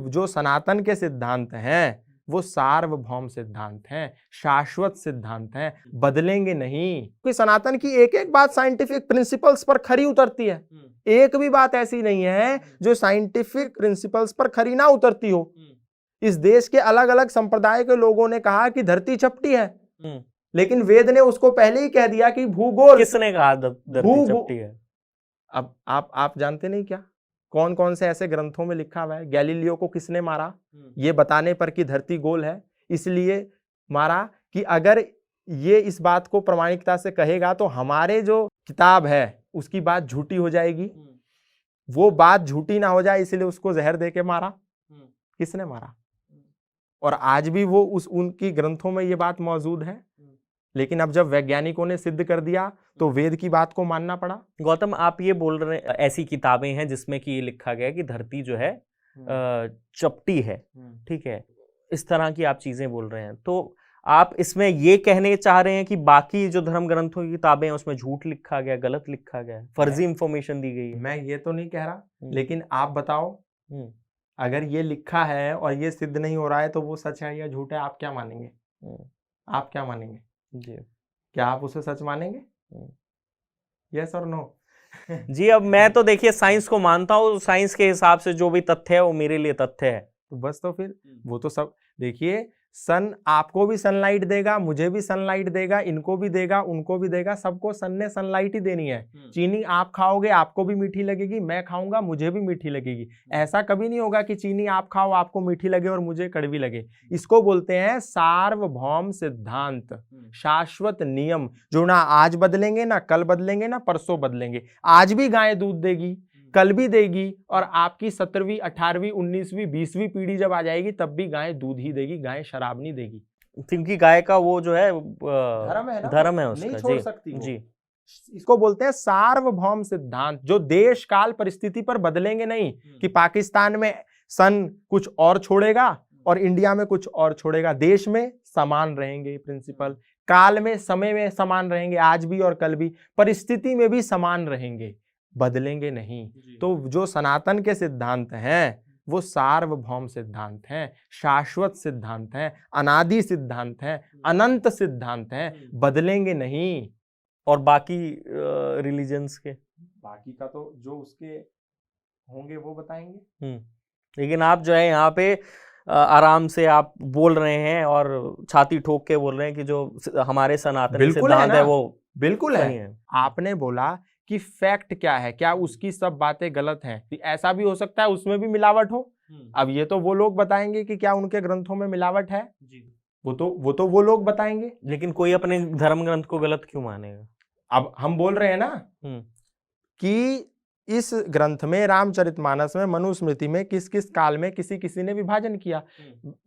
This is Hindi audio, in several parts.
जो सनातन के सिद्धांत हैं वो सार्वभौम सिद्धांत हैं, शाश्वत सिद्धांत हैं, बदलेंगे नहीं। क्योंकि सनातन की एक एक बात साइंटिफिक प्रिंसिपल्स पर खरी उतरती है। एक भी बात ऐसी नहीं है जो साइंटिफिक प्रिंसिपल्स पर खरी ना उतरती हो। इस देश के अलग अलग संप्रदाय के लोगों ने कहा कि धरती चपटी है, लेकिन वेद ने उसको पहले ही कह दिया कि भूगोल। किसने कहा धरती चपटी है? अब आप जानते नहीं क्या कौन कौन से ऐसे ग्रंथों में लिखा हुआ है? गैलीलियो को किसने मारा? ये बताने पर कि धरती गोल है, इसलिए मारा कि अगर ये इस बात को प्रामाणिकता से कहेगा तो हमारे जो किताब है उसकी बात झूठी हो जाएगी। वो बात झूठी ना हो जाए इसलिए उसको जहर दे के मारा। किसने मारा? और आज भी वो उनकी ग्रंथों में ये बात मौजूद है। लेकिन अब जब वैज्ञानिकों ने सिद्ध कर दिया तो वेद की बात को मानना पड़ा। गौतम, आप ये बोल रहे हैं ऐसी किताबें हैं जिसमें कि ये लिखा गया है कि धरती जो है चपटी है, ठीक है, इस तरह की आप चीजें बोल रहे हैं, तो आप इसमें ये कहने चाह रहे हैं कि बाकी जो धर्म ग्रंथों की किताबें हैं उसमें झूठ लिखा गया, गलत लिखा गया, फर्जी इंफॉर्मेशन दी गई है? मैं ये तो नहीं कह रहा, लेकिन आप बताओ अगर ये लिखा है और ये सिद्ध नहीं हो रहा है तो वो सच है या झूठ है? आप क्या मानेंगे? आप क्या मानेंगे जी? क्या आप उसे सच मानेंगे? यस और नो? जी, अब मैं तो देखिए साइंस को मानता हूँ, साइंस के हिसाब से जो भी तथ्य है वो मेरे लिए तथ्य है। तो बस, तो फिर वो तो सब देखिए, सन आपको भी सनलाइट देगा, मुझे भी सनलाइट देगा, इनको भी देगा, उनको भी देगा, सबको सन ने सनलाइट ही देनी है। चीनी आप खाओगे आपको भी मीठी लगेगी, मैं खाऊंगा मुझे भी मीठी लगेगी। ऐसा कभी नहीं होगा कि चीनी आप खाओ आपको मीठी लगे और मुझे कड़वी लगे। इसको बोलते हैं सार्वभौम सिद्धांत, शाश्वत नियम, जो ना आज बदलेंगे, ना कल बदलेंगे, ना परसों बदलेंगे। आज भी गाय दूध देगी, कल भी देगी, और आपकी 17वीं 18वीं 19वीं 20वीं पीढ़ी जब आ जाएगी तब भी गाय दूध ही देगी, गाय शराब नहीं देगी। क्योंकि गाय का वो जो है धर्म है ना, धर्म है उसका, नहीं छोड़ सकती वो। जी। इसको बोलते हैं सार्वभौम सिद्धांत, जो देश काल परिस्थिति पर बदलेंगे नहीं। कि पाकिस्तान में सन कुछ और छोड़ेगा और इंडिया में कुछ और छोड़ेगा। देश में समान रहेंगे प्रिंसिपल, काल में समय में समान रहेंगे, आज भी और कल भी, परिस्थिति में भी समान रहेंगे, बदलेंगे नहीं। तो जो सनातन के सिद्धांत हैं वो सार्वभौम सिद्धांत हैं, शाश्वत सिद्धांत हैं, अनादि सिद्धांत हैं, अनंत सिद्धांत हैं, बदलेंगे नहीं। और बाकी रिलीजन्स के, बाकी का तो जो उसके होंगे वो बताएंगे। लेकिन आप जो है यहाँ पे आराम से आप बोल रहे हैं और छाती ठोक के बोल रहे हैं कि जो हमारे सनातन सिद्धांत है वो बिल्कुल है। आपने बोला कि फैक्ट क्या है, क्या उसकी सब बातें गलत हैं? ऐसा भी हो सकता है उसमें भी मिलावट हो। अब ये तो वो लोग बताएंगे कि क्या उनके ग्रंथों में मिलावट है, वो तो वो लोग बताएंगे। लेकिन कोई अपने धर्म ग्रंथ को गलत क्यों मानेगा? अब हम बोल रहे हैं ना कि इस ग्रंथ में, रामचरितमानस में, मनुस्मृति में किस किस काल में किसी ने विभाजन किया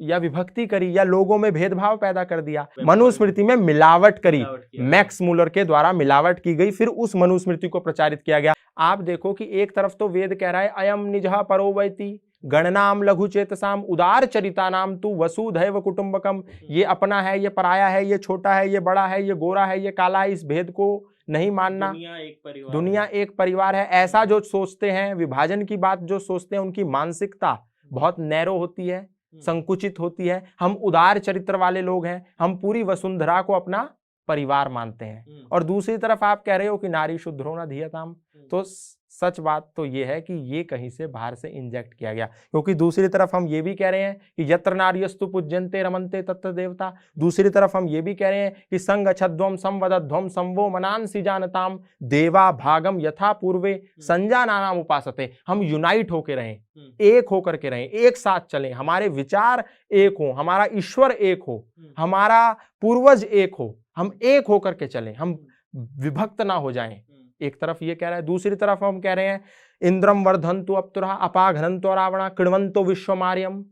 या विभक्ति करी या लोगों में भेदभाव पैदा कर दिया। मनुस्मृति में मिलावट करी, मैक्स मूलर के द्वारा मिलावट की गई, फिर उस मनुस्मृति को प्रचारित किया गया। आप देखो कि एक तरफ तो वेद कह रहा है अयम निजः परो वैति गणनाम लघु चेतसाम उदार चरिता नाम तू वसुधैव कुटुंबकम। ये अपना है, ये पराया है, ये छोटा है, ये बड़ा है, ये गोरा है, ये काला है, इस भेद को नहीं मानना। दुनिया एक परिवार है। ऐसा जो सोचते हैं, विभाजन की बात जो सोचते हैं, उनकी मानसिकता बहुत नैरो होती है, संकुचित होती है। हम उदार चरित्र वाले लोग हैं, हम पूरी वसुंधरा को अपना परिवार मानते हैं। और दूसरी तरफ आप कह रहे हो कि नारी शुद्रो न धीयताम। तो सच बात तो ये है कि ये कहीं से बाहर से इंजेक्ट किया गया, क्योंकि दूसरी तरफ हम ये भी कह रहे हैं कि यत्र नार्यस्तु पूज्यन्ते रमन्ते तत्र देवता। दूसरी तरफ हम ये भी कह रहे हैं कि संगच्छध्वम संवदध्वम संवो मनांसि जानताम देवा भागम यथा पूर्वे संजानानाम उपासते। हम यूनाइट होकर रहें, एक होकर के रहें, एक साथ चलें, हमारे विचार एक हो, हमारा ईश्वर एक हो, हमारा पूर्वज एक हो, हम एक होकर के चलें, हम विभक्त ना हो जाएं। एक तरफ ये कह रहा है, दूसरी तरफ हम कह रहे हैं इंद्रम वर्धन्तु अप्सुरः अपाघ्नन्तो रावणा कृण्वन्तो विश्वमार्यम।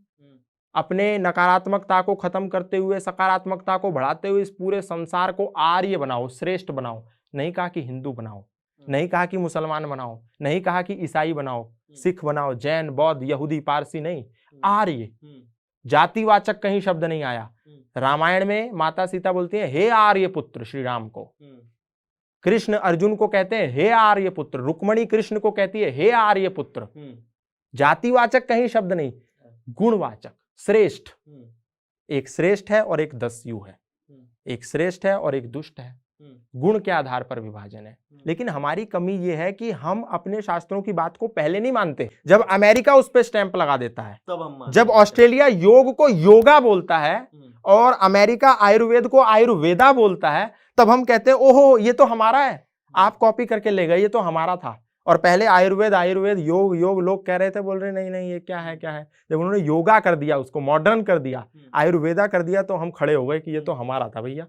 अपने नकारात्मकता को खत्म करते हुए सकारात्मकता को बढ़ाते हुए इस पूरे संसार को आर्य बनाओ, श्रेष्ठ बनाओ। नहीं कहा कि हिंदू बनाओ, नहीं कहा कि मुसलमान बनाओ, नहीं कहा कि ईसाई बनाओ, सिख बनाओ, जैन, बौद्ध, यहूदी, पारसी, नहीं, आर्य। जातिवाचक कहीं शब्द नहीं आया। रामायण में माता सीता बोलती है हे आर्य पुत्र श्री राम को, कृष्ण अर्जुन को कहते हैं हे आर्य पुत्र, रुक्मणी कृष्ण को कहती है हे आर्य पुत्र। जातिवाचक कहीं शब्द नहीं। गुणवाचक, श्रेष्ठ, एक श्रेष्ठ है और एक दस्यु है, एक श्रेष्ठ है और एक दुष्ट है, गुण के आधार पर विभाजन है। लेकिन हमारी कमी यह है कि हम अपने शास्त्रों की बात को पहले नहीं मानते। जब अमेरिका उस पर स्टैंप लगा देता है, तब हम जब ऑस्ट्रेलिया योग को योगा बोलता है और अमेरिका आयुर्वेद को आयुर्वेदा बोलता है, तब हम कहते हैं ओहो ये तो हमारा है, आप कॉपी करके ले गए, ये तो हमारा था। और पहले आयुर्वेद आयुर्वेद योग योग लोग कह रहे थे, बोल रहे नहीं नहीं ये क्या है क्या है। जब उन्होंने योगा कर दिया, उसको मॉडर्न कर दिया, आयुर्वेदा कर दिया, तो हम खड़े हो गए कि ये तो हमारा था भैया।